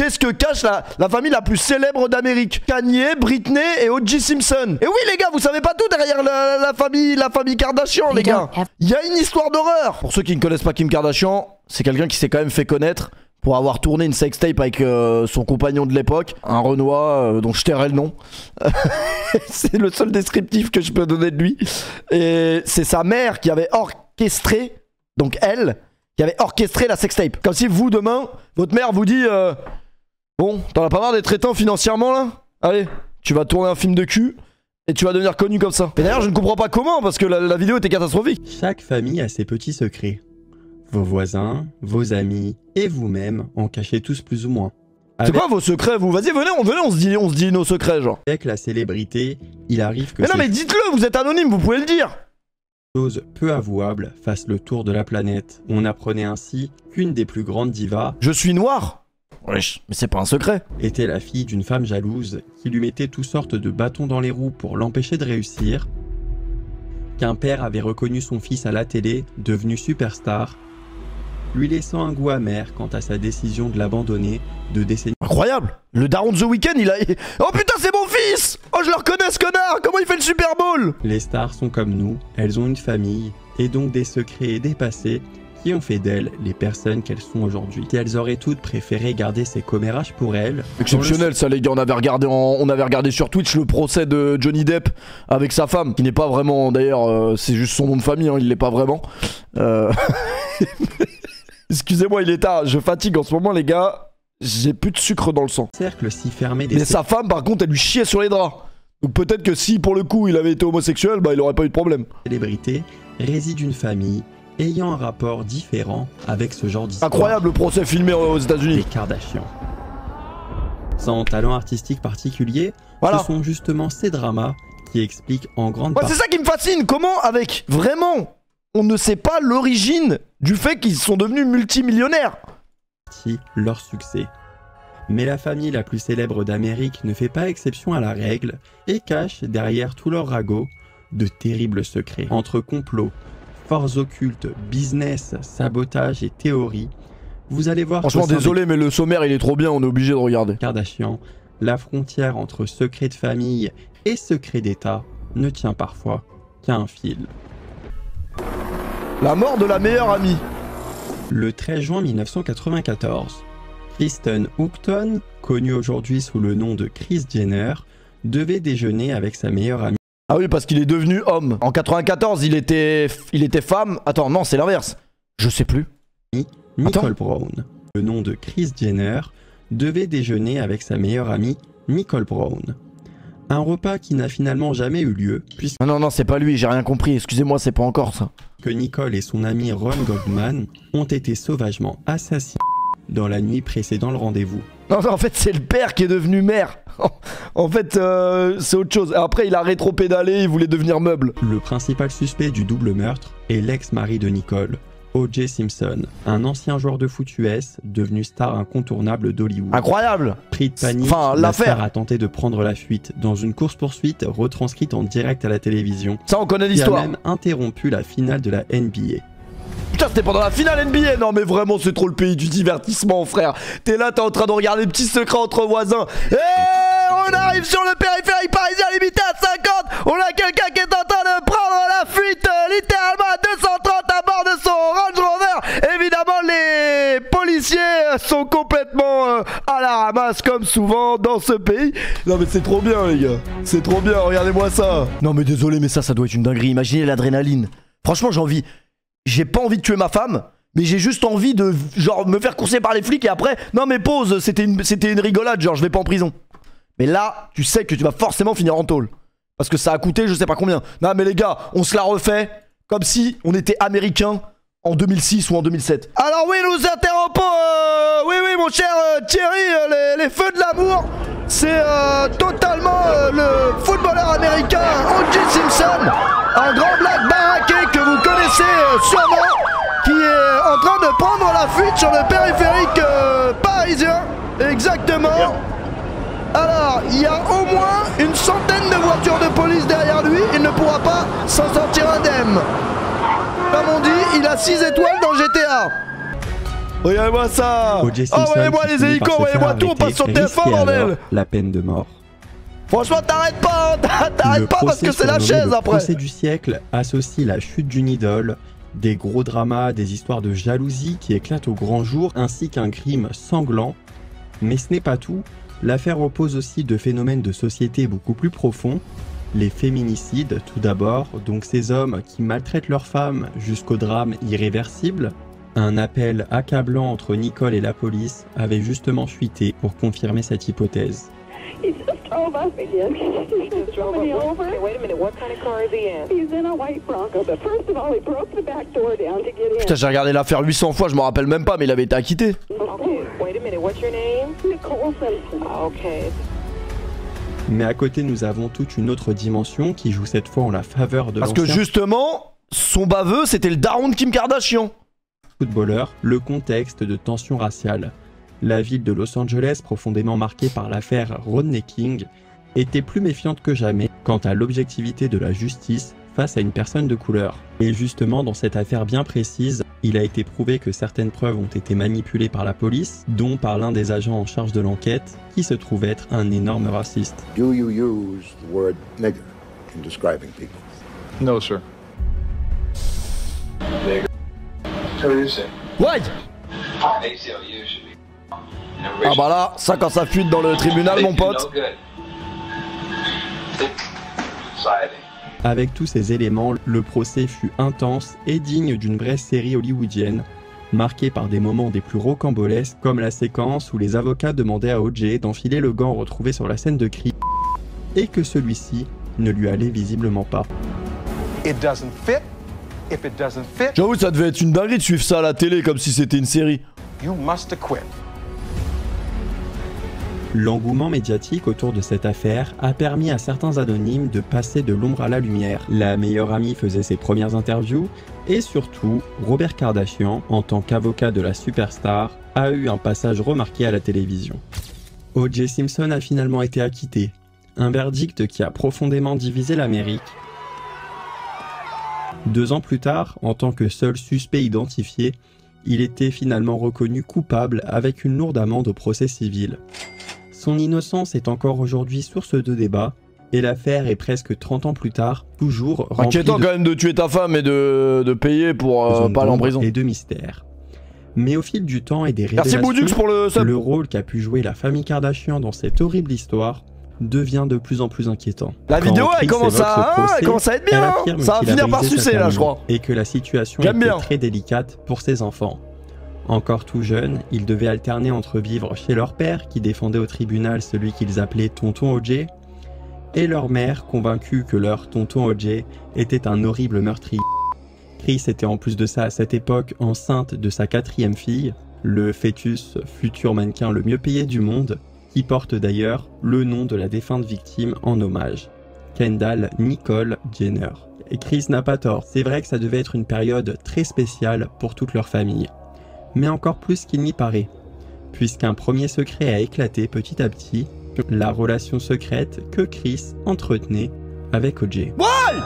Qu'est-ce que cache la famille la plus célèbre d'Amérique? Kanye, Britney et O.J. Simpson. Et oui les gars, vous savez pas tout derrière la famille Kardashian les gars. Il y a une histoire d'horreur. Pour ceux qui ne connaissent pas Kim Kardashian, c'est quelqu'un qui s'est quand même fait connaître pour avoir tourné une sextape avec son compagnon de l'époque, un Renoir dont je tairai le nom. C'est le seul descriptif que je peux donner de lui. Et c'est sa mère qui avait orchestré, donc elle, qui avait orchestré la sextape. Comme si vous, demain, votre mère vous dit bon, t'en as pas marre d'être éteint financièrement là? Allez, tu vas tourner un film de cul et tu vas devenir connu comme ça. Et d'ailleurs, je ne comprends pas comment parce que la vidéo était catastrophique. Chaque famille a ses petits secrets. Vos voisins, vos amis et vous-même en cachez tous plus ou moins. C'est quoi vos secrets vous? Vas-y, venez, on se dit nos secrets genre. Avec la célébrité, il arrive que mais non mais dites-le, vous êtes anonyme, vous pouvez le dire. Choses peu avouables fassent le tour de la planète. On apprenait ainsi qu'une des plus grandes divas... Je suis noir? Wesh, mais c'est pas un secret. ...était la fille d'une femme jalouse qui lui mettait toutes sortes de bâtons dans les roues pour l'empêcher de réussir. Qu'un père avait reconnu son fils à la télé, devenu superstar, lui laissant un goût amer quant à sa décision de l'abandonner de décennies. Incroyable! Le daron de The Weeknd, il a... Oh putain, c'est mon fils! Oh, je le reconnais, ce connard! Comment il fait le Super Bowl? Les stars sont comme nous, elles ont une famille, et donc des secrets et des passés qui ont fait d'elles les personnes qu'elles sont aujourd'hui. Si elles auraient toutes préféré garder ces commérages pour elles... Exceptionnel ça les gars, on avait regardé sur Twitch le procès de Johnny Depp avec sa femme, qui n'est pas vraiment, d'ailleurs, c'est juste son nom de famille, hein, il l'est pas vraiment. Excusez-moi, il est tard, je fatigue en ce moment les gars, j'ai plus de sucre dans le sang. Cercle si fermé des... Mais sa femme par contre elle lui chiait sur les draps. Donc peut-être que si pour le coup il avait été homosexuel, bah il aurait pas eu de problème. Célébrité réside une famille ayant un rapport différent avec ce genre d'histoire. Incroyable le procès filmé aux États-Unis. Les Kardashian. Sans talent artistique particulier, voilà. Ce sont justement ces dramas qui expliquent en grande partie... C'est ça qui me fascine, comment avec vraiment... On ne sait pas l'origine du fait qu'ils sont devenus multimillionnaires. Leur succès. Mais la famille la plus célèbre d'Amérique ne fait pas exception à la règle et cache derrière tout leur ragot de terribles secrets. Entre complots, forces occultes, business, sabotage et théories, vous allez voir... Franchement désolé mais le sommaire il est trop bien, on est obligé de regarder. Kardashian, la frontière entre secret de famille et secret d'État ne tient parfois qu'à un fil. La mort de la meilleure amie. Le 13 juin 1994, Kristen Hougton, connue aujourd'hui sous le nom de Kris Jenner, devait déjeuner avec sa meilleure amie. Ah oui, parce qu'il est devenu homme. En 94, il était femme. Attends, non, c'est l'inverse. Je sais plus. Nicole Brown. Le nom de Kris Jenner devait déjeuner avec sa meilleure amie Nicole Brown. Un repas qui n'a finalement jamais eu lieu, puisque... Non, c'est pas lui, j'ai rien compris. Excusez-moi, c'est pas encore ça. Que Nicole et son ami Ron Goldman ont été sauvagement assassinés dans la nuit précédant le rendez-vous. Non, en fait, c'est le père qui est devenu maire. En fait, c'est autre chose. Après, il a rétro-pédalé, il voulait devenir meuble. Le principal suspect du double meurtre est l'ex-mari de Nicole, O.J. Simpson, un ancien joueur de foot US devenu star incontournable d'Hollywood. Incroyable! Pris de panique, la star a tenté de prendre la fuite dans une course-poursuite retranscrite en direct à la télévision. Ça, on connaît l'histoire. Qui a même interrompu la finale de la NBA. Putain, c'était pendant la finale NBA. Non mais vraiment, c'est trop le pays du divertissement, frère. T'es là, t'es en train de regarder petits secrets entre voisins. On arrive sur le périphérique parisien limité à 50. On a quelqu'un qui est en train de prendre la fuite littéralement à 230 à bord de son Range Rover. Évidemment, les policiers sont complètement à la ramasse comme souvent dans ce pays. Non mais c'est trop bien les gars. C'est trop bien, regardez-moi ça. Non mais désolé, mais ça doit être une dinguerie. Imaginez l'adrénaline. Franchement, j'ai pas envie de tuer ma femme, mais j'ai juste envie de genre me faire courser par les flics et après, non mais pause, c'était une rigolade, genre je vais pas en prison. Mais là, tu sais que tu vas forcément finir en tôle. Parce que ça a coûté je sais pas combien. Non mais les gars, on se la refait comme si on était américains en 2006 ou en 2007. Alors oui, nous interrompons, oui mon cher Thierry, les feux de l'amour. C'est totalement le footballeur américain O.J. Simpson, un grand black baraqué que vous connaissez sûrement, qui est en train de prendre la fuite sur le périphérique parisien. Exactement. Alors, il y a au moins une centaine de voitures de police derrière lui, il ne pourra pas s'en sortir indemne. Comme on dit, il a 6 étoiles dans GTA. Regardez-moi ça. O.J. Simpson, Envoyez-moi qui les finit hélicos, par se faire envoyez-moi tout, on arrêter, passe sur risquait TF1, bordel. alors la peine de mort. Franchement, t'arrêtes pas, t'arrêtes pas parce que c'est la chaise le après. procès du siècle associe la chute d'une idole, des gros dramas, des histoires de jalousie qui éclatent au grand jour, ainsi qu'un crime sanglant. Mais ce n'est pas tout, l'affaire oppose aussi de phénomènes de société beaucoup plus profonds. Les féminicides, tout d'abord, donc ces hommes qui maltraitent leurs femmes jusqu'au drame irréversible. Un appel accablant entre Nicole et la police avait justement fuité pour confirmer cette hypothèse. He just drove up again. He just drove me over. Okay, wait a minute, what kind of car is he in? He's in a white Bronco, but first of all, he broke the back door down to get in. Putain, j'ai regardé l'affaire 800 fois, je me rappelle même pas, mais il avait été acquitté. Okay, wait a minute, what's your name? Nicole Simpson. Okay. Mais à côté, nous avons toute une autre dimension qui joue cette fois en la faveur de Parce que l'ancien justement, son baveux, c'était le daron de Kim Kardashian. footballeur, le contexte de tension raciale. La ville de Los Angeles, profondément marquée par l'affaire Rodney King, était plus méfiante que jamais quant à l'objectivité de la justice face à une personne de couleur. Et justement, dans cette affaire bien précise, il a été prouvé que certaines preuves ont été manipulées par la police, dont par l'un des agents en charge de l'enquête, qui se trouve être un énorme raciste. Do you use the word nigger in describing people? No, sir. What do you say? Ouais. ACLU should be. Ah bah là, ça quand ça fuite dans le tribunal, mon pote. Avec tous ces éléments, le procès fut intense et digne d'une vraie série hollywoodienne, marquée par des moments des plus rocambolesques, comme la séquence où les avocats demandaient à O.J. d'enfiler le gant retrouvé sur la scène de crime, et que celui-ci ne lui allait visiblement pas. It doesn't fit. If it doesn't fit, J'avoue, ça devait être une dinguerie de suivre ça à la télé comme si c'était une série. you must acquit. L'engouement médiatique autour de cette affaire a permis à certains anonymes de passer de l'ombre à la lumière. La meilleure amie faisait ses premières interviews, et surtout, Robert Kardashian, en tant qu'avocat de la superstar, a eu un passage remarqué à la télévision. O.J. Simpson a finalement été acquitté, un verdict qui a profondément divisé l'Amérique. 2 ans plus tard, en tant que seul suspect identifié, il était finalement reconnu coupable avec une lourde amende au procès civil. Son innocence est encore aujourd'hui source de débat, et l'affaire est presque 30 ans plus tard, toujours remplie Inquiétant quand même de tuer ta femme et de payer pour pas aller en prison. et de mystères. Mais au fil du temps et des Merci révélations, Boudux pour le sub. le rôle qu'a pu jouer la famille Kardashian dans cette horrible histoire devient de plus en plus inquiétant. La Quand vidéo, Chris elle commence évoque à, ce procès, elle commence à être elle bien. affirme Ça va qu'il a finir par brisé sa sucer là, je famille crois. et que la situation J'aime était bien. très délicate pour ses enfants. Encore tout jeune, ils devaient alterner entre vivre chez leur père, qui défendait au tribunal celui qu'ils appelaient Tonton O.J., et leur mère, convaincue que leur Tonton O.J. était un horrible meurtrier. Chris était en plus de ça à cette époque enceinte de sa 4e fille, le fœtus futur mannequin le mieux payé du monde, qui porte d'ailleurs le nom de la défunte victime en hommage, Kendall Nicole Jenner. Et Chris n'a pas tort, c'est vrai que ça devait être une période très spéciale pour toute leur famille. Mais encore plus qu'il n'y paraît, puisqu'un premier secret a éclaté petit à petit, la relation secrète que Chris entretenait avec O.J. Ouais.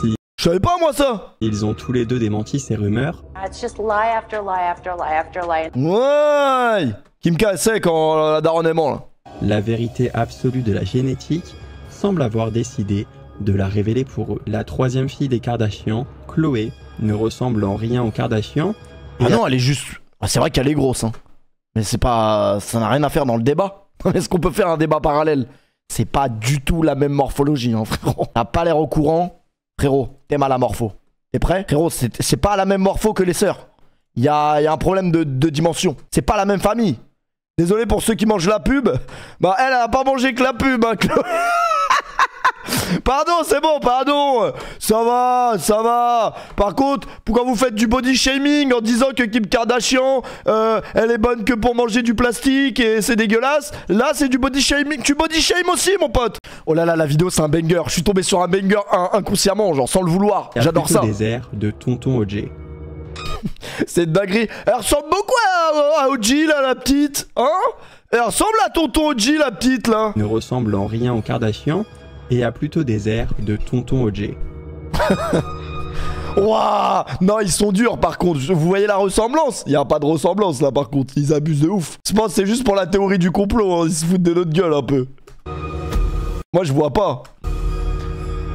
Si Je savais pas moi ça. ils ont tous les deux démenti ces rumeurs, It's just lie after lie after lie after lie. Ouais. Qui me cassait quand la daronne est morte, là. la vérité absolue de la génétique semble avoir décidé de la révéler pour eux. La 3e fille des Kardashian, Chloé, ne ressemble en rien aux Kardashian. Ah non, elle est juste. Ah, c'est vrai qu'elle est grosse, hein. Mais c'est pas. Ça n'a rien à faire dans le débat. Est-ce qu'on peut faire un débat parallèle? C'est pas du tout la même morphologie, hein, frérot. T'as pas l'air au courant. Frérot, t'es mal à morpho. T'es prêt? Frérot, c'est pas la même morpho que les sœurs. Il y a un problème de dimension. C'est pas la même famille. Désolé pour ceux qui mangent la pub. Bah, elle a pas mangé que la pub, hein, Chloé. Pardon, c'est bon, pardon. Ça va, ça va. Par contre, pourquoi vous faites du body shaming en disant que Kim Kardashian, elle est bonne que pour manger du plastique et c'est dégueulasse? Là, c'est du body shaming. Tu body shame aussi, mon pote. Oh là là, la vidéo, c'est un banger. Je suis tombé sur un banger inconsciemment, genre sans le vouloir. Il y a J'adore plutôt ça. des airs de Tonton O.J. C'est une dinguerie. Elle ressemble beaucoup à OG, là, la petite. Hein? Elle ressemble à tonton OG, la petite, là. Ne ressemble en rien aux Kardashian et a plutôt des airs de Tonton O.J. Waouh. Non, ils sont durs par contre. Vous voyez la ressemblance? Il y a pas de ressemblance là par contre. Ils abusent de ouf. Je pense que c'est juste pour la théorie du complot. Hein. Ils se foutent de notre gueule un peu. Moi, je vois pas.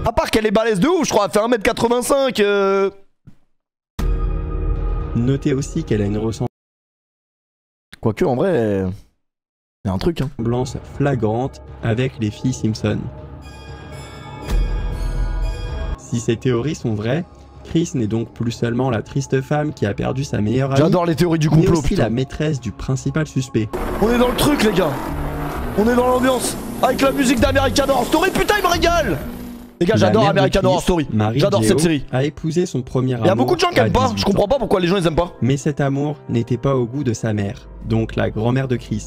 À part qu'elle est balèze de ouf, je crois. Elle fait 1m85. Notez aussi qu'elle a une ressemblance Quoique, en vrai, il y a un truc. Hein. flagrante avec les filles Simpson. Si ces théories sont vraies, Chris n'est donc plus seulement la triste femme qui a perdu sa meilleure amie, J'adore les théories du mais complot, aussi putain. la maîtresse du principal suspect. On est dans le truc, les gars. On est dans l'ambiance. Avec la musique d'American Horror Story, putain, il me régale. Les gars, La j'adore mère de American Chris, Horror Story. Marie J'adore Geo, cette série. a épousé son premier amour. Il y a beaucoup de gens qui à aiment pas. 18 Je comprends ans. pas pourquoi les gens ils aiment pas. Mais cet amour n'était pas au goût de sa mère, donc la grand-mère de Chris,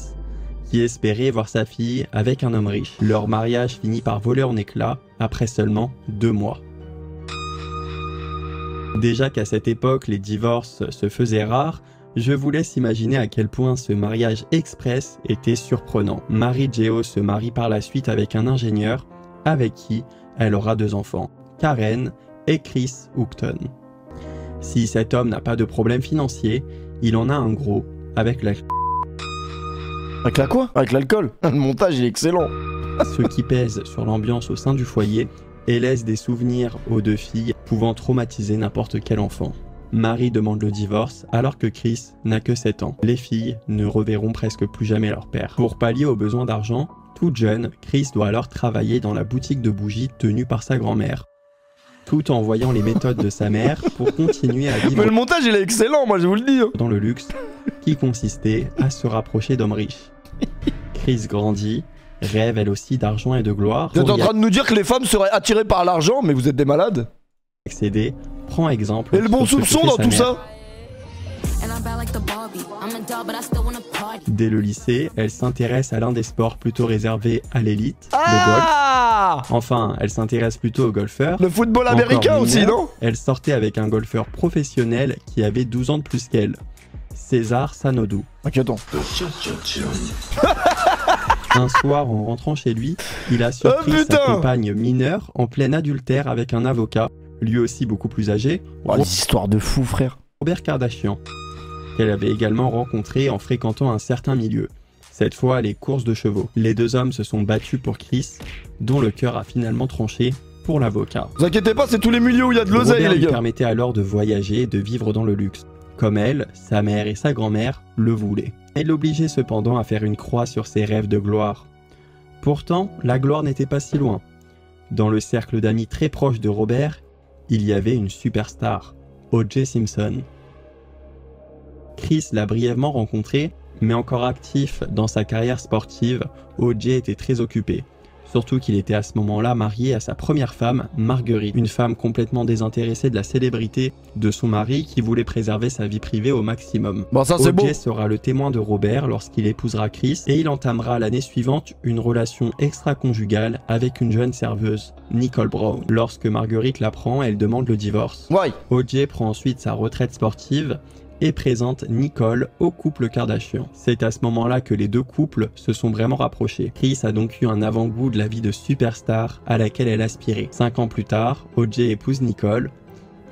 qui espérait voir sa fille avec un homme riche. Leur mariage finit par voler en éclats après seulement 2 mois. Déjà qu'à cette époque, les divorces se faisaient rares, je vous laisse imaginer à quel point ce mariage express était surprenant. Marie Geo se marie par la suite avec un ingénieur, avec qui elle aura 2 enfants, Karen et Chris Hookton. Si cet homme n'a pas de problème financier, il en a un gros, avec la Avec la quoi? Avec l'alcool. Le montage il est excellent. ce qui pèse sur l'ambiance au sein du foyer et laisse des souvenirs aux 2 filles pouvant traumatiser n'importe quel enfant. Marie demande le divorce alors que Chris n'a que 7 ans. Les filles ne reverront presque plus jamais leur père. Pour pallier aux besoins d'argent, toute jeune, Chris doit alors travailler dans la boutique de bougies tenue par sa grand-mère, tout en voyant les méthodes de sa mère pour continuer à vivre Mais le montage il est excellent, moi je vous le dis. Hein. dans le luxe, qui consistait à se rapprocher d'hommes riches. Chris grandit, rêve elle aussi d'argent et de gloire. Vous êtes en Pour y train de nous dire que les femmes seraient attirées par l'argent, mais vous êtes des malades. accéder, prend exemple. Et le bon sur ce que soupçon fait dans sa tout mère. ça? Dès le lycée, elle s'intéresse à l'un des sports plutôt réservés à l'élite, le golf. Ah! Enfin, elle s'intéresse plutôt aux golfeurs. Le football Encore américain aussi, mineure, non? Elle sortait avec un golfeur professionnel qui avait 12 ans de plus qu'elle, César Sanodou. Ok, attends. Un soir, en rentrant chez lui, il a surpris Oh, sa putain compagne mineure en plein adultère avec un avocat, lui aussi beaucoup plus âgé, Oh, les histoires de fous, frère. Robert Kardashian, qu'elle avait également rencontré en fréquentant un certain milieu. Cette fois, les courses de chevaux. Les 2 hommes se sont battus pour Chris, dont le cœur a finalement tranché pour l'avocat. Vous inquiétez pas, c'est tous les milieux où il y a de l'oseille, Robert les lui gars. permettait alors de voyager et de vivre dans le luxe. Comme elle, sa mère et sa grand-mère le voulaient. Elle l'obligeait cependant à faire une croix sur ses rêves de gloire. Pourtant, la gloire n'était pas si loin. Dans le cercle d'amis très proches de Robert, il y avait une superstar, O.J. Simpson. Chris l'a brièvement rencontré, mais encore actif dans sa carrière sportive, O.J. était très occupé. Surtout qu'il était à ce moment-là marié à sa première femme, Marguerite, une femme complètement désintéressée de la célébrité de son mari qui voulait préserver sa vie privée au maximum. Bon, ça c'est beau. O.J. sera le témoin de Robert lorsqu'il épousera Chris et il entamera l'année suivante une relation extra-conjugale avec une jeune serveuse, Nicole Brown. Lorsque Marguerite l'apprend, elle demande le divorce. Ouais. O.J. prend ensuite sa retraite sportive et présente Nicole au couple Kardashian. C'est à ce moment-là que les 2 couples se sont vraiment rapprochés. Chris a donc eu un avant-goût de la vie de superstar à laquelle elle aspirait. 5 ans plus tard, O.J. épouse Nicole,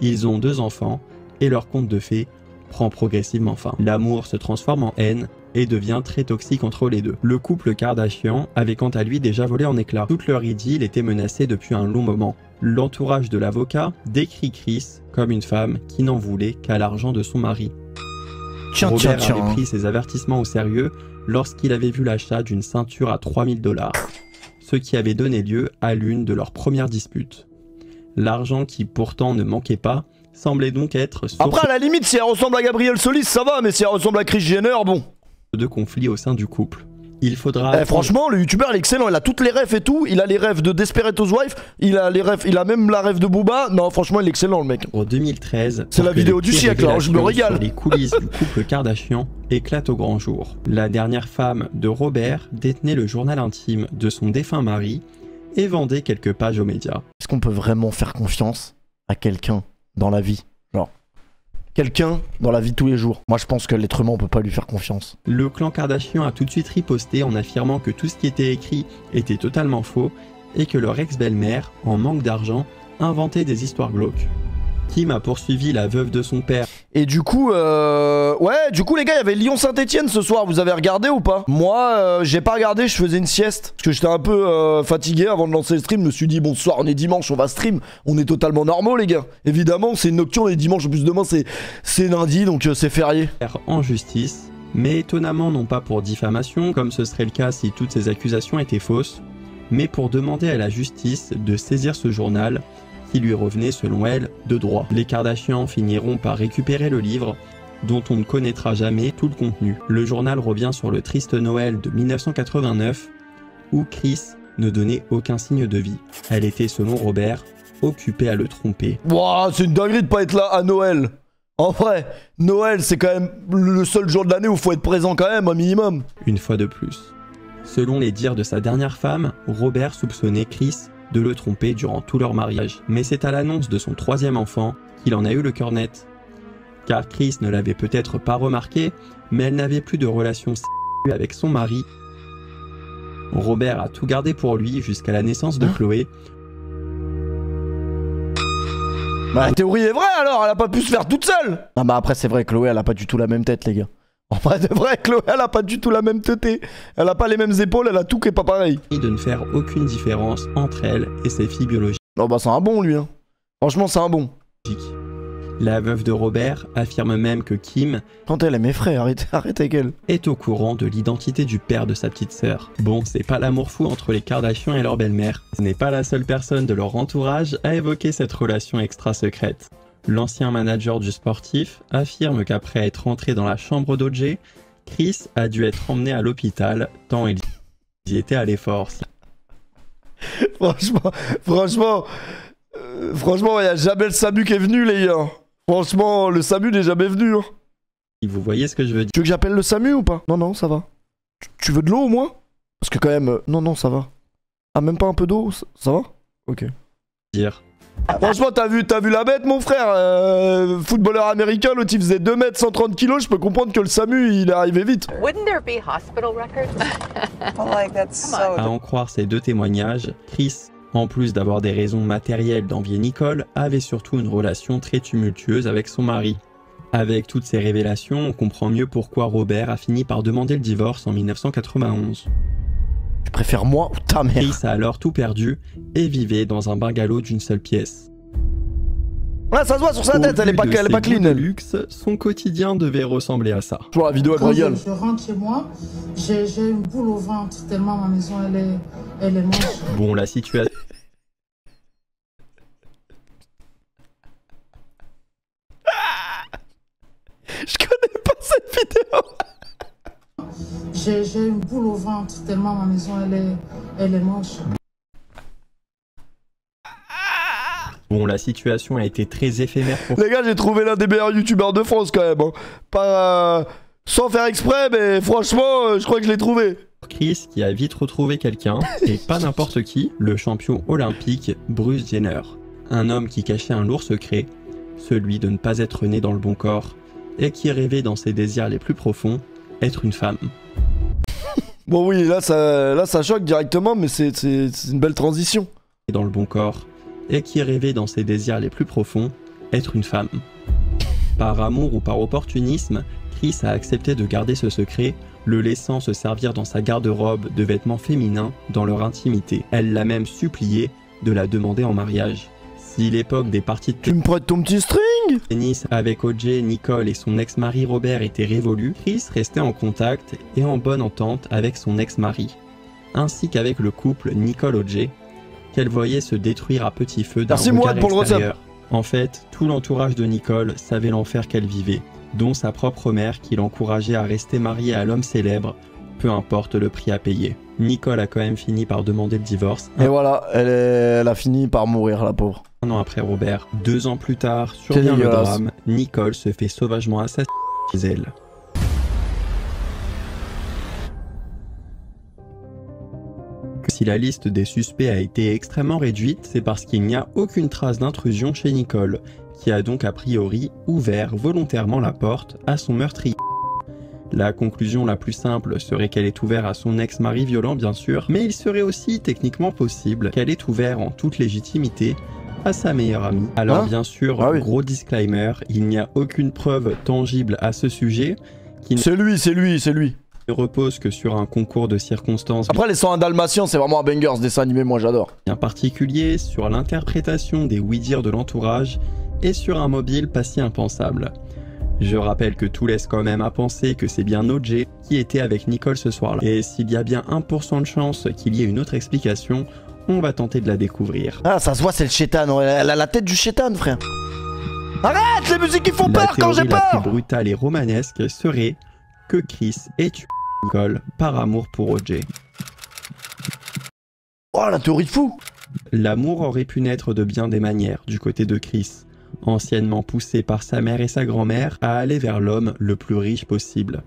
ils ont 2 enfants et leur conte de fées prend progressivement fin. L'amour se transforme en haine et devient très toxique entre les 2. Le couple Kardashian avait quant à lui déjà volé en éclats. Toute leur idylle était menacée depuis un long moment. L'entourage de l'avocat décrit Chris comme une femme qui n'en voulait qu'à l'argent de son mari. Tiens, Robert tiens, avait tiens. pris ses avertissements au sérieux lorsqu'il avait vu l'achat d'une ceinture à 3000 $, ce qui avait donné lieu à l'une de leurs premières disputes. L'argent qui pourtant ne manquait pas semblait donc être source Après, à la limite, si elle ressemble à Gabrielle Solis, ça va, mais si elle ressemble à Kris Jenner, bon. de conflits au sein du couple. Il faudra Eh, franchement, le youtubeur il est excellent, il a toutes les refs et tout. Il a les refs de Desperate Housewives, il a les refs, il a même la ref de Booba. Non, franchement, il est excellent, le mec. en 2013. C'est pour la que vidéo les du pires siècle, hein, je me révélations régale. sur les coulisses du couple Kardashian éclatent au grand jour. La dernière femme de Robert détenait le journal intime de son défunt mari et vendait quelques pages aux médias. Est-ce qu'on peut vraiment faire confiance à quelqu'un dans la vie? Genre, quelqu'un dans la vie de tous les jours. Moi, je pense que l'être humain, on peut pas lui faire confiance. Le clan Kardashian a tout de suite riposté en affirmant que tout ce qui était écrit était totalement faux et que leur ex-belle-mère, en manque d'argent, inventait des histoires glauques. Kim a poursuivi la veuve de son père. Et du coup, du coup les gars, il y avait Lyon-Saint-Etienne ce soir, vous avez regardé ou pas? Moi, j'ai pas regardé, je faisais une sieste. Parce que j'étais un peu fatigué avant de lancer le stream, je me suis dit, bon, ce soir on est dimanche, on va stream, on est totalement normaux les gars. Évidemment, c'est une nocturne et dimanche, en plus demain c'est lundi, donc c'est férié. En justice, mais étonnamment non pas pour diffamation, comme ce serait le cas si toutes ces accusations étaient fausses, mais pour demander à la justice de saisir ce journal qui lui revenait selon elle de droit. Les Kardashians finiront par récupérer le livre dont on ne connaîtra jamais tout le contenu. Le journal revient sur le triste Noël de 1989 où Chris ne donnait aucun signe de vie. Elle était selon Robert occupée à le tromper. Wouah, c'est une dinguerie de pas être là à Noël. En vrai, Noël c'est quand même le seul jour de l'année où faut être présent quand même, un minimum. Une fois de plus. Selon les dires de sa dernière femme, Robert soupçonnait Chris de le tromper durant tout leur mariage. Mais c'est à l'annonce de son 3e enfant qu'il en a eu le cœur net. Car Chris ne l'avait peut-être pas remarqué, mais elle n'avait plus de relation sexuelle avec son mari. Robert a tout gardé pour lui jusqu'à la naissance de Chloé. Bah la théorie est vraie alors, elle a pas pu se faire toute seule. Ah bah après c'est vrai, Chloé elle a pas du tout la même tête les gars. En vrai de vrai, Chloé elle a pas du tout la même teuté. Elle a pas les mêmes épaules, elle a tout qui est pas pareil. Et de ne faire aucune différence entre elle et ses filles biologiques. Non bah c'est un bon lui hein. Franchement c'est un bon. La veuve de Robert affirme même que Kim, quand elle m'effraie, arrête avec elle, est au courant de l'identité du père de sa petite sœur. Bon, c'est pas l'amour fou entre les Kardashians et leur belle-mère. Ce n'est pas la seule personne de leur entourage à évoquer cette relation extra-secrète. L'ancien manager du sportif affirme qu'après être rentré dans la chambre d'O.J., Chris a dû être emmené à l'hôpital tant il y était allé fort. Franchement, il y a jamais le SAMU qui est venu les gars. Franchement, le SAMU n'est jamais venu. Hein. Vous voyez ce que je veux dire? Tu veux que j'appelle le SAMU ou pas? Non, ça va. Tu veux de l'eau au moins? Parce que quand même... Non, ça va. Ah, même pas un peu d'eau? Ça va? Ok. Franchement, t'as vu la bête, mon frère? Footballeur américain, l'autre il faisait 2 mètres, 130 kilos. Je peux comprendre que le SAMU, il est arrivé vite. Wouldn't there be hospital records? À en croire ces 2 témoignages, Chris, en plus d'avoir des raisons matérielles d'envier Nicole, avait surtout une relation très tumultueuse avec son mari. Avec toutes ces révélations, on comprend mieux pourquoi Robert a fini par demander le divorce en 1991. Tu préfères moi ou ta mère? Chris a alors tout perdu et vivait dans un bungalow d'une seule pièce. Ouais, ça se voit sur sa tête, elle est pas clean. De luxe, son quotidien devait ressembler à ça. Je vois la vidéo, elle me régale. Je rentre chez moi, j'ai une boule au ventre tellement ma maison elle est moche. Bon, la situation... Je connais pas cette vidéo. J'ai une boule au ventre tellement ma maison elle est moche. Bon, la situation a été très éphémère pour... Les gars, j'ai trouvé l'un des meilleurs youtubeurs de France quand même. Hein. Pas, sans faire exprès, mais franchement, je crois que je l'ai trouvé. Chris qui a vite retrouvé quelqu'un, et pas n'importe qui, le champion olympique Bruce Jenner. Un homme qui cachait un lourd secret, celui de ne pas être né dans le bon corps, et qui rêvait dans ses désirs les plus profonds, être une femme. Bon oui, là ça choque directement, mais c'est une belle transition. Dans le bon corps, et qui rêvait dans ses désirs les plus profonds, être une femme. Par amour ou par opportunisme, Chris a accepté de garder ce secret, le laissant se servir dans sa garde-robe de vêtements féminins dans leur intimité. Elle l'a même supplié de la demander en mariage. Si l'époque des parties de tu me prêtes ton petit string tennis avec O.J., Nicole et son ex-mari Robert était révolue, Chris restait en contact et en bonne entente avec son ex-mari, ainsi qu'avec le couple Nicole-O.J., qu'elle voyait se détruire à petit feu d'un regard extérieur. En fait, tout l'entourage de Nicole savait l'enfer qu'elle vivait, dont sa propre mère qui l'encourageait à rester mariée à l'homme célèbre, peu importe le prix à payer. Nicole a quand même fini par demander le divorce. Et voilà, elle a fini par mourir, la pauvre. Un an après Robert, 2 ans plus tard, survient le drame, Nicole se fait sauvagement assassiner chez elle. Si la liste des suspects a été extrêmement réduite, c'est parce qu'il n'y a aucune trace d'intrusion chez Nicole, qui a donc a priori ouvert volontairement la porte à son meurtrier. La conclusion la plus simple serait qu'elle ait ouvert à son ex-mari violent bien sûr, mais il serait aussi techniquement possible qu'elle ait ouvert en toute légitimité à sa meilleure amie. Alors Hein? bien sûr, Ah oui. gros disclaimer, il n'y a aucune preuve tangible à ce sujet qui C'est lui, c'est lui, c'est lui. ne repose que sur un concours de circonstances Après, les 101 Dalmatiens, c'est vraiment un banger ce dessin animé, moi j'adore. bien particulier, sur l'interprétation des oui-dire de l'entourage et sur un mobile pas si impensable. Je rappelle que tout laisse quand même à penser que c'est bien OJ qui était avec Nicole ce soir-là. Et s'il y a bien 1% de chance qu'il y ait une autre explication, on va tenter de la découvrir. Ah, ça se voit, c'est le chétan. Elle a la tête du chétan, frère. Arrête, les musiques qui font La peur quand j'ai théorie la peur. plus brutale et romanesque serait que Chris ait tué Nicole par amour pour OJ. Oh, la théorie de fou. L'amour aurait pu naître de bien des manières du côté de Chris, anciennement poussé par sa mère et sa grand-mère à aller vers l'homme le plus riche possible.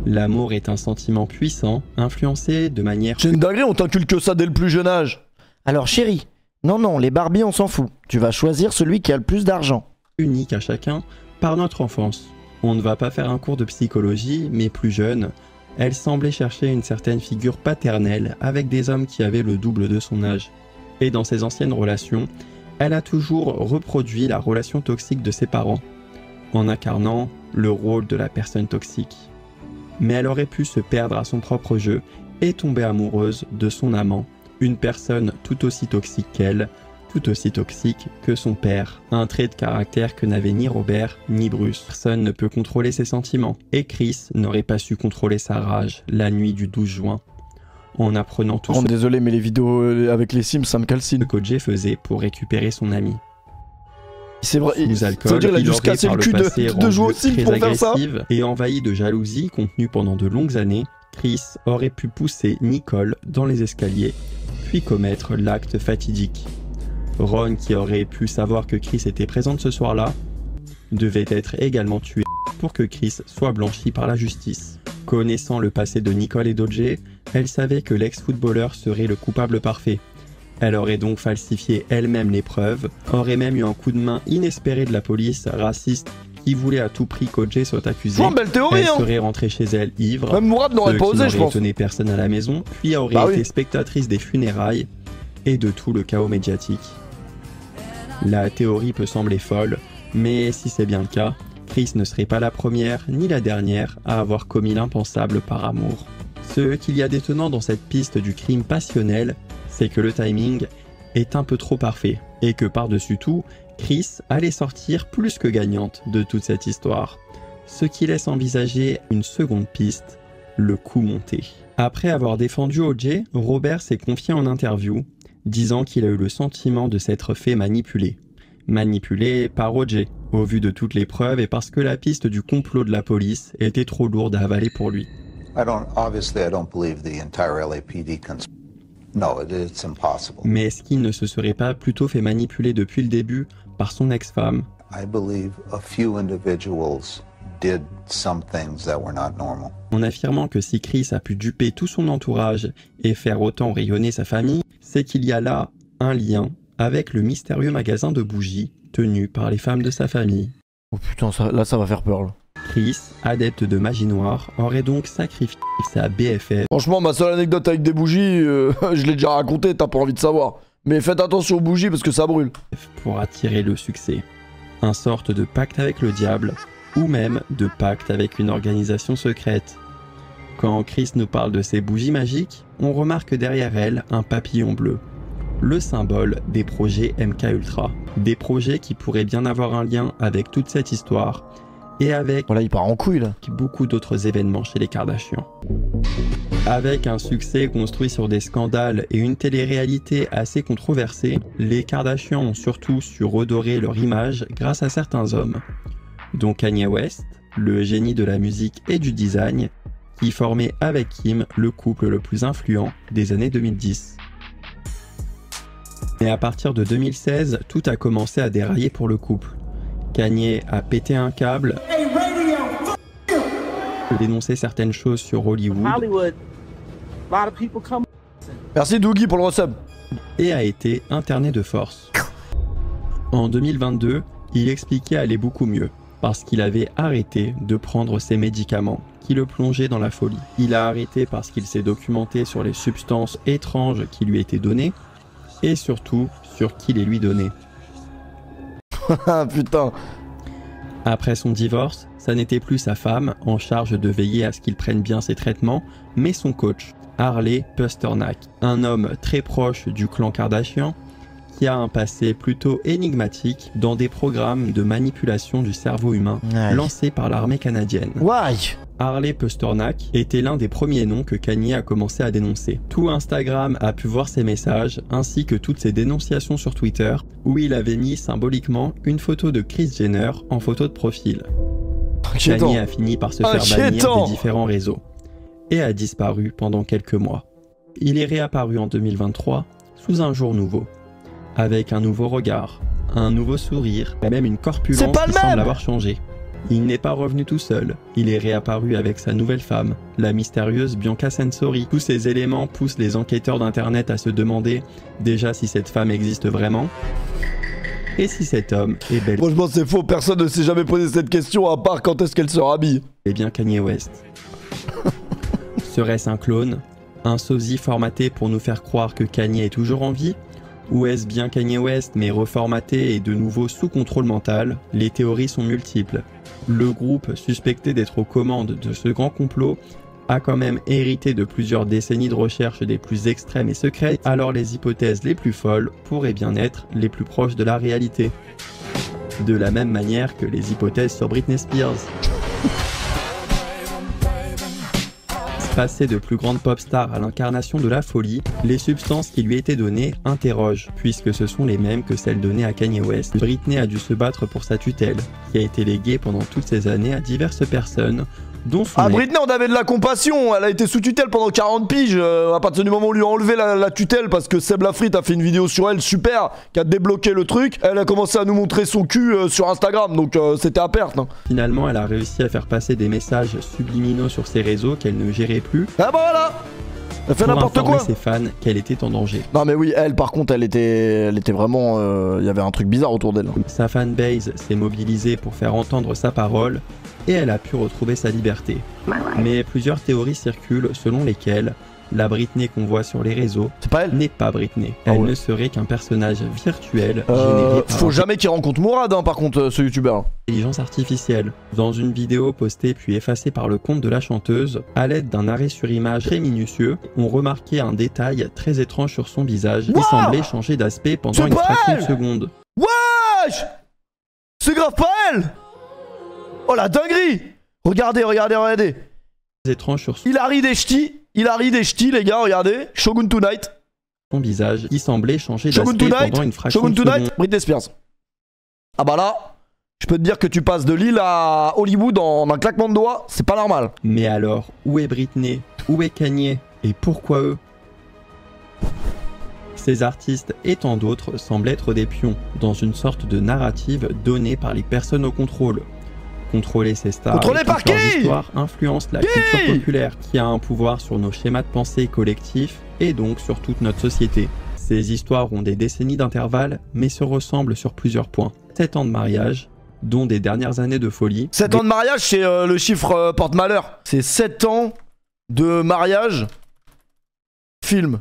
L'amour est un sentiment puissant, influencé de manière C'est une dinguerie, on t'inculque ça dès le plus jeune âge. Alors, chérie, non, les Barbies, on s'en fout. Tu vas choisir celui qui a le plus d'argent. unique à chacun par notre enfance. On ne va pas faire un cours de psychologie, mais plus jeune, elle semblait chercher une certaine figure paternelle avec des hommes qui avaient le double de son âge. Et dans ses anciennes relations, elle a toujours reproduit la relation toxique de ses parents, en incarnant le rôle de la personne toxique. Mais elle aurait pu se perdre à son propre jeu et tomber amoureuse de son amant, une personne tout aussi toxique qu'elle, tout aussi toxique que son père. Un trait de caractère que n'avaient ni Robert ni Bruce. Personne ne peut contrôler ses sentiments. Et Chris n'aurait pas su contrôler sa rage la nuit du 12 juin. En apprenant tout ce Désolé, mais les vidéos avec les Sims, ça me calcine. qu'OJ faisait pour récupérer son ami. C'est vrai, Sous ça alcool, veut dire qu'il a il dû se aurait casser par le cul passé de rendu jouer aux Sims très pour faire ça. agressive et envahi de jalousie contenue pendant de longues années, Chris aurait pu pousser Nicole dans les escaliers, puis commettre l'acte fatidique. Ron, qui aurait pu savoir que Chris était présente ce soir-là, devait être également tué pour que Chris soit blanchi par la justice. Connaissant le passé de Nicole et d'OJ, elle savait que l'ex-footballeur serait le coupable parfait. Elle aurait donc falsifié elle-même les preuves, aurait même eu un coup de main inespéré de la police raciste qui voulait à tout prix qu'OJ soit accusé. Oh, belle théorie, Elle hein. serait rentrée chez elle ivre, Même Mourad n'aurait ce pas qui osé, je n'aurait pense. étonné personne à la maison, puis aurait Bah été oui. spectatrice des funérailles et de tout le chaos médiatique. La théorie peut sembler folle, mais si c'est bien le cas, Chris ne serait pas la première ni la dernière à avoir commis l'impensable par amour. Ce qu'il y a d'étonnant dans cette piste du crime passionnel, c'est que le timing est un peu trop parfait, et que par-dessus tout, Chris allait sortir plus que gagnante de toute cette histoire. Ce qui laisse envisager une seconde piste, le coup monté. Après avoir défendu OJ, Robert s'est confié en interview, disant qu'il a eu le sentiment de s'être fait manipuler. Manipulé par OJ, au vu de toutes les preuves et parce que la piste du complot de la police était trop lourde à avaler pour lui. Obviously, I don't believe the entire LAPD No, it's impossible. Mais est-ce qu'il ne se serait pas plutôt fait manipuler depuis le début par son ex-femme? I believe a few individuals did some things that were not normal. En affirmant que si Chris a pu duper tout son entourage et faire autant rayonner sa famille, c'est qu'il y a là un lien avec le mystérieux magasin de bougies tenu par les femmes de sa famille. Oh putain, là ça va faire peur là. Chris, adepte de magie noire, aurait donc sacrifié sa BFF Franchement, ma seule anecdote avec des bougies, je l'ai déjà raconté, t'as pas envie de savoir. Mais faites attention aux bougies parce que ça brûle. pour attirer le succès. Un sorte de pacte avec le diable, ou même de pacte avec une organisation secrète. Quand Chris nous parle de ces bougies magiques, on remarque derrière elles un papillon bleu. Le symbole des projets MK Ultra. Des projets qui pourraient bien avoir un lien avec toute cette histoire et avec Voilà, il part en couille là. beaucoup d'autres événements chez les Kardashians. Avec un succès construit sur des scandales et une télé-réalité assez controversée, les Kardashians ont surtout su redorer leur image grâce à certains hommes, dont Kanye West, le génie de la musique et du design, qui formait avec Kim le couple le plus influent des années 2010. Mais à partir de 2016, tout a commencé à dérailler pour le couple. Kanye a pété un câble, dénoncé certaines choses sur Hollywood Merci Dougie pour le resub. et a été interné de force. En 2022, il expliquait aller beaucoup mieux, parce qu'il avait arrêté de prendre ses médicaments qui le plongeaient dans la folie. Il a arrêté parce qu'il s'est documenté sur les substances étranges qui lui étaient données, et surtout sur qui les lui donnait. Ah putain. Après son divorce, ça n'était plus sa femme en charge de veiller à ce qu'il prenne bien ses traitements, mais son coach, Harley Pasternak, un homme très proche du clan Kardashian qui a un passé plutôt énigmatique dans des programmes de manipulation du cerveau humain lancés par l'armée canadienne. Why? Harley Pasternak était l'un des premiers noms que Kanye a commencé à dénoncer. Tout Instagram a pu voir ses messages, ainsi que toutes ses dénonciations sur Twitter, où il avait mis symboliquement une photo de Kris Jenner en photo de profil. Kanye a fini par se faire bannir des différents réseaux, et a disparu pendant quelques mois. Il est réapparu en 2023, sous un jour nouveau, avec un nouveau regard, un nouveau sourire, et même une corpulence qui semble avoir changé. Il n'est pas revenu tout seul, il est réapparu avec sa nouvelle femme, la mystérieuse Bianca Censori. Tous ces éléments poussent les enquêteurs d'internet à se demander déjà si cette femme existe vraiment, et si cet homme est bel Franchement c'est faux, personne ne s'est jamais posé cette question à part quand est-ce qu'elle se rhabille. et bien Kanye West. Serait-ce un clone? Un sosie formaté pour nous faire croire que Kanye est toujours en vie? Ou est-ce bien Kanye West mais reformaté et de nouveau sous contrôle mental? Les théories sont multiples. Le groupe suspecté d'être aux commandes de ce grand complot a quand même hérité de plusieurs décennies de recherche des plus extrêmes et secrètes, alors les hypothèses les plus folles pourraient bien être les plus proches de la réalité. De la même manière que les hypothèses sur Britney Spears. Passé de plus grande pop star à l'incarnation de la folie, les substances qui lui étaient données interrogent, puisque ce sont les mêmes que celles données à Kanye West. Britney a dû se battre pour sa tutelle, qui a été léguée pendant toutes ces années à diverses personnes, dont son Britney, on avait de la compassion, elle a été sous tutelle pendant 40 piges, à partir du moment où on lui a enlevé la tutelle parce que Seb Lafrite a fait une vidéo sur elle super, qui a débloqué le truc, elle a commencé à nous montrer son cul sur Instagram, donc c'était à perte. Hein. Finalement, elle a réussi à faire passer des messages subliminaux sur ses réseaux qu'elle ne gérait plus. Ah bah voilà, elle fait n'importe quoi. Ses fans qu'elle était en danger. Non mais oui, elle par contre, elle était vraiment, il y avait un truc bizarre autour d'elle. Sa fanbase s'est mobilisée pour faire entendre sa parole, et elle a pu retrouver sa liberté. Mais plusieurs théories circulent selon lesquelles la Britney qu'on voit sur les réseaux n'est pas Britney. Elle ne serait qu'un personnage virtuel généré par faut jamais qu'il rencontre Mourad, hein, par contre, ce youtubeur. Intelligence artificielle. Dans une vidéo postée puis effacée par le compte de la chanteuse, à l'aide d'un arrêt sur image très minutieux, on remarquait un détail très étrange sur son visage qui semblait changer d'aspect pendant une fraction de seconde. Wesh! C'est grave pas elle! Oh la dinguerie! Regardez, regardez, regardez! Étrange sur il a ri des ch'tis, les gars, regardez. Shogun Tonight. Son visage qui semblait changer d'aspect pendant une fraction de seconde. Britney Spears. Ah bah là, je peux te dire que tu passes de Lille à Hollywood en un claquement de doigts, c'est pas normal. Mais alors, où est Britney? Où est Kanye? Et pourquoi eux? Ces artistes et tant d'autres semblent être des pions dans une sorte de narrative donnée par les personnes au contrôle. Contrôler ces stars, contrôler par qui? Leur histoire influence la culture populaire qui a un pouvoir sur nos schémas de pensée collectifs et donc sur toute notre société. Ces histoires ont des décennies d'intervalle mais se ressemblent sur plusieurs points. 7 ans de mariage, dont des dernières années de folie. 7 ans de mariage, c'est le chiffre porte-malheur. C'est 7 ans de mariage. Film.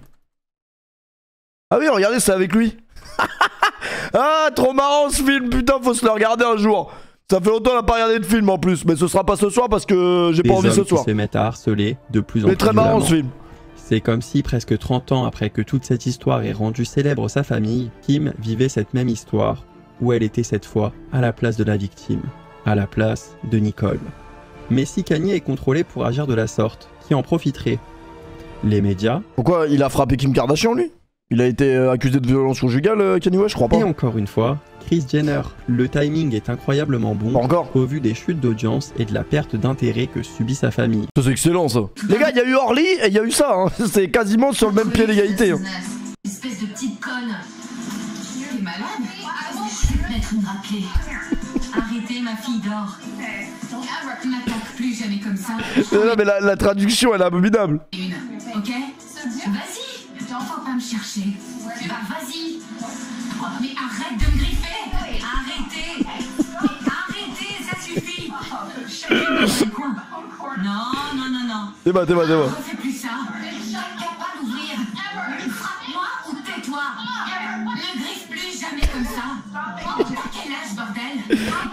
Ah oui, regardez, c'est avec lui. Ah, trop marrant ce film, putain, faut se le regarder un jour. Ça fait longtemps qu'on n'a pas regardé de film en plus, mais ce sera pas ce soir parce que j'ai pas envie ce soir. Qui se mettent à harceler de plus en plus. C'est très marrant ce film. C'est comme si presque 30 ans après que toute cette histoire ait rendu célèbre sa famille, Kim vivait cette même histoire, où elle était cette fois à la place de la victime, à la place de Nicole. Mais si Kanye est contrôlé pour agir de la sorte, qui en profiterait? Les médias. Pourquoi il a frappé Kim Kardashian lui? Il a été accusé de violence conjugale, Kanye West, je crois pas. Et encore une fois, Kris Jenner. Le timing est incroyablement bon, au vu des chutes d'audience et de la perte d'intérêt que subit sa famille. C'est excellent ça. Les gars, il y a eu Orly et il y a eu ça, hein. C'est quasiment sur le même pied d'égalité. Hein. Espèce de petite conne. T'es malade? Je vais te mettre une raclée. Arrêtez, ma fille dort. N'attaque plus jamais comme ça. Non mais la traduction elle est abominable. Une, ok? Vas-y, t'as enfin pas me chercher. Bah vas-y. Mais arrête de me griffer. Arrêtez. Arrêtez, ça suffit. Chacun dans son coin. Non, non, non, non. T'es bas. Refais plus ça. Capable d'ouvrir. Frappe-moi ou tais-toi.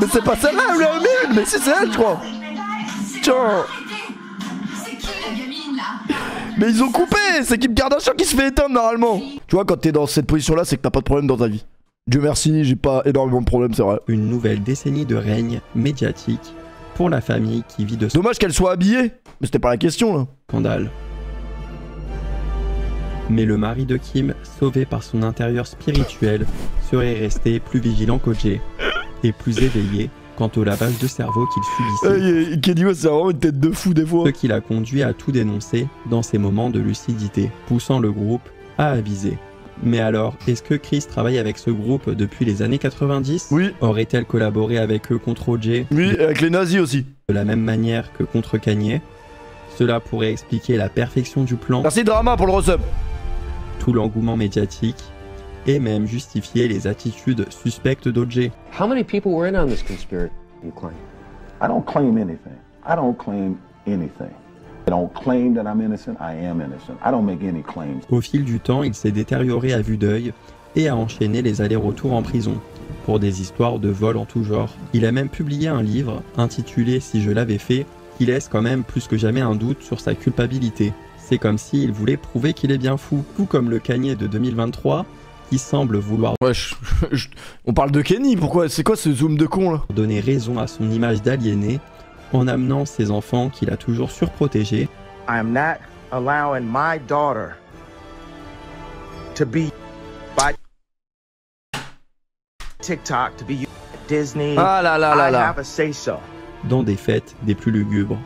Mais c'est pas celle-là, ou la mine. Mais si, c'est elle, je crois. Tiens. C'est qui la gamine là? Mais ils ont coupé. C'est Kim Kardashian qui se fait éteindre normalement. Tu vois, quand t'es dans cette position-là, c'est que t'as pas de problème dans ta vie. Dieu merci, j'ai pas énormément de problèmes, c'est vrai. Une nouvelle décennie de règne médiatique pour la famille qui vit de Dommage qu'elle soit habillée. Mais c'était pas la question, là. scandale. Mais le mari de Kim, sauvé par son intérieur spirituel, serait resté plus vigilant qu'OJ et plus éveillé quant au lavage de cerveau qu'il subissait. Kenny West, c'est vraiment une tête de fou des fois. Ce qui l'a conduit à tout dénoncer dans ses moments de lucidité, poussant le groupe à aviser. Mais alors, est-ce que Chris travaille avec ce groupe depuis les années 90 ? Oui. Aurait-elle collaboré avec eux contre OJ ? Oui, avec les nazis aussi. De la même manière que contre Kanye ? Cela pourrait expliquer la perfection du plan, Merci Drama pour le resub. tout l'engouement médiatique, et même justifier les attitudes suspectes d'OJ. How many people were in on this conspiracy, you claim? I don't claim anything. I don't claim anything. I don't claim that I'm innocent. I am innocent. I don't make any claims. Au fil du temps, il s'est détérioré à vue d'œil et a enchaîné les allers-retours en prison pour des histoires de vol en tout genre. Il a même publié un livre intitulé « Si je l'avais fait » qui laisse quand même plus que jamais un doute sur sa culpabilité. C'est comme s'il voulait prouver qu'il est bien fou, tout comme le Kanye de 2023 qui semble vouloir Ouais, on parle de Kenny, pourquoi? C'est quoi ce zoom de con là? donner raison à son image d'aliéné en amenant ses enfants qu'il a toujours surprotégés. I am not allowing my daughter to be by TikTok, to be Disney. Ah là là là I là. have a say so. Dans des fêtes des plus lugubres.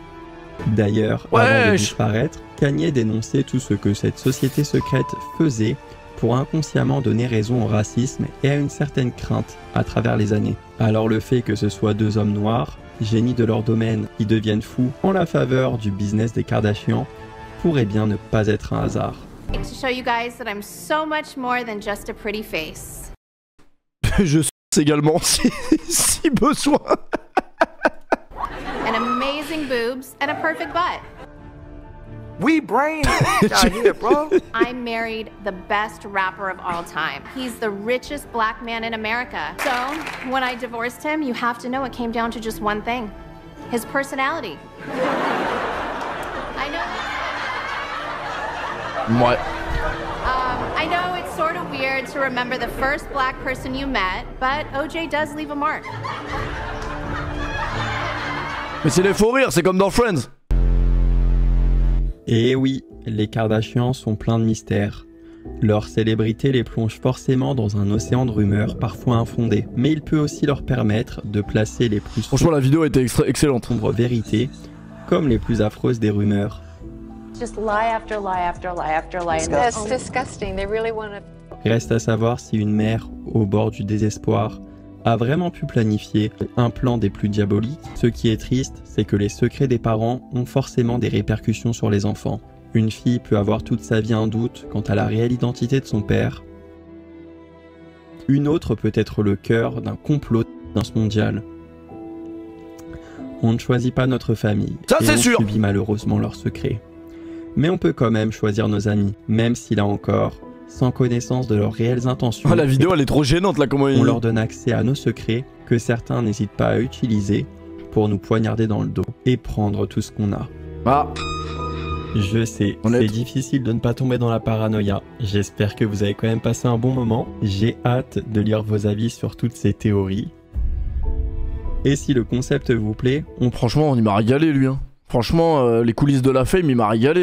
D'ailleurs, avant de disparaître, Kanye dénonçait tout ce que cette société secrète faisait pour inconsciemment donner raison au racisme et à une certaine crainte à travers les années. Alors le fait que ce soit deux hommes noirs, génies de leur domaine, qui deviennent fous en la faveur du business des Kardashians, pourrait bien ne pas être un hasard. To show you guys that I'm so much more than just a pretty face. Je sais également si besoin. And amazing boobs and a perfect butt. We brain out here, bro. I married the best rapper of all time. He's the richest black man in America. So, when I divorced him, you have to know it came down to just one thing. His personality. I know. Ouais. I know it's sort of weird to remember the first black person you met, but OJ does leave a mark. Mais c'est les faux rires, c'est comme dans Friends. Et oui, les Kardashians sont pleins de mystères. Leur célébrité les plonge forcément dans un océan de rumeurs parfois infondées, mais il peut aussi leur permettre de placer les plus Franchement, la vidéo était excellente. sombres vérités, comme les plus affreuses des rumeurs. Just lie after lie after lie after lie. That's disgusting. They really want to. Reste à savoir si une mère, au bord du désespoir, a vraiment pu planifier un plan des plus diaboliques. Ce qui est triste, c'est que les secrets des parents ont forcément des répercussions sur les enfants. Une fille peut avoir toute sa vie un doute quant à la réelle identité de son père. Une autre peut être le cœur d'un complot mondial. On ne choisit pas notre famille, Ça, et c'est on sûr. subit malheureusement leurs secrets. Mais on peut quand même choisir nos amis, même si là encore, sans connaissance de leurs réelles intentions. Ah, la vidéo elle est trop gênante là, comment On leur donne accès à nos secrets que certains n'hésitent pas à utiliser pour nous poignarder dans le dos et prendre tout ce qu'on a. Ah. Je sais, c'est difficile de ne pas tomber dans la paranoïa. J'espère que vous avez quand même passé un bon moment. J'ai hâte de lire vos avis sur toutes ces théories. Et si le concept vous plaît, Franchement, il m'a régalé lui. Hein. Franchement, les coulisses de la fame, il m'a régalé.